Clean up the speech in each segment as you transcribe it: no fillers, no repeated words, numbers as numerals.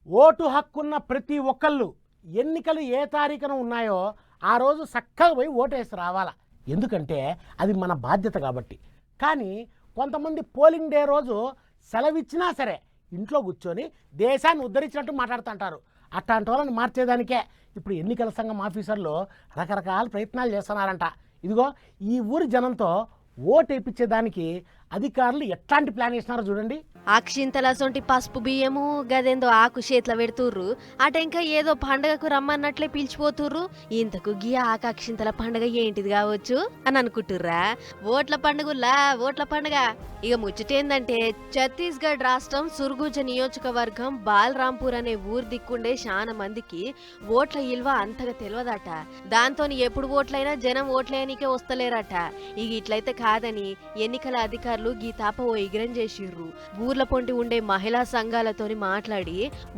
Vote హక్కున్న ప్రతి ఒక్కళ్ళు ఎన్నికలు ఏ తారీఖున ఉన్నాయో ఆ రోజు చక్కగా పోయి ఓటేసి రావాలా. ఎందుకంటే అది మన బాధ్యత కాబట్టి. కానీ కొంతమంది పోలింగ్ డే రోజు సెలవిచ్చినా సరే ఇంట్లో కూర్చొని దేశాన్ని ఉద్ధరించినట్టు మాట్లాడుతుంటారు. అట్లాంటి వాళ్ళని మార్చేదానికే ఇప్పుడు ఎన్నికల సంఘం ఆఫీసర్లు రకరకాల ప్రయత్నాలు చేస్తున్నారంట. ఇదిగో ఈ ఊరి జనంతో ఓటు వేయించేదానికి అధికారులు ఎట్లాంటి ప్లాన్ చేస్తున్నారో చూడండి. అక్షింతల సొంటి పసుపు బియ్యము గదేందో ఆకు చేతిలో పెడుతుర్రు. అటెంకా ఏదో పండగకు రమ్మన్నట్లే పిలిచిపోతుర్రు. ఇంతకు గీ ఆకు అక్షింతల పండగ ఏంటిది కావచ్చు అని అనుకుంటుర్రా? ఓట్ల పండుగలా ఓట్ల పండుగ. ఇక ముచ్చటేందంటే ఛత్తీస్గఢ్ రాష్ట్రం సుర్గుజ నియోజకవర్గం బాలరాంపూర్ అనే ఊరు దిక్కుండే చాలా మందికి ఓట్ల ఇల్వ అంతగా తెలియదట. దాంతో ఎప్పుడు ఓట్లైనా జనం ఓట్లేయనికే వస్తలేరట. ఇక ఇట్లయితే కాదని ఎన్నికల అధికారులు గీతాప ఓ ఎగిరం చేసిర్రు. ఊర్ల పొంటి ఉండే మహిళా సంఘాలతోని మాట్లాడి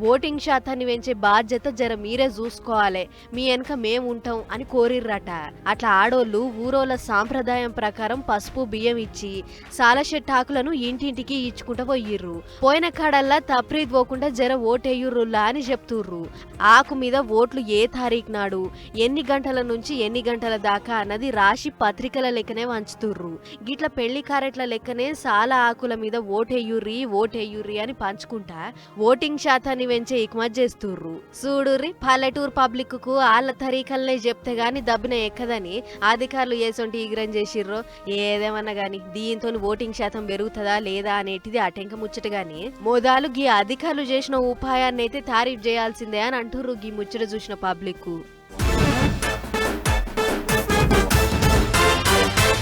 ఓటింగ్ శాతాన్ని పెంచే బాధ్యత జర మీరే చూసుకోవాలి, మీ వెనక మేము ఉంటాం అని కోరిర్రట. అట్లా ఆడోళ్ళు ఊరోళ్ళ సాంప్రదాయం ప్రకారం పసుపు బియ్యం ఇచ్చి సాలషెట్టాకులను ఇంటింటికి ఇచ్చుకుంటూ పోయిర్రు. పోయిన కాడల్లా తప్రీద్ పోకుండా జర ఓటేయుర్రులా అని చెప్తుర్రు. ఆకు మీద ఓట్లు ఏ తారీఖు నాడు ఎన్ని గంటల నుంచి ఎన్ని గంటల దాకా అన్నది రాసి పత్రికల లెక్కనే వంచుతుర్రు. గిట్ల పెళ్లి కారెట్ల లెక్కనే సాల ఆకుల మీద ఓటేయుర్రి అని పంచుకుంటా ఓటింగ్ శాతాన్ని పెంచే ఇక్మత్ చేస్తుర్రు. చూడుర్రి, పల్లెటూరు పబ్లిక్ కు ఆళ్ల తరీకల్నే చెప్తే గాని దబ్బిన ఎక్కదని అధికారులు ఏసొంటి ఈగ్రం చేసిర్రో. ఏదేమన్నా గాని దీంతో ఓటింగ్ శాతం పెరుగుతుందా లేదా అనేటిది అటెంక ముచ్చట గాని మొదలు గీ అధికారులు చేసిన ఉపాయాన్ని అయితే తారీఫ్ చేయాల్సిందే అని అంటుర్రు గీ ముచ్చట చూసిన పబ్లిక్.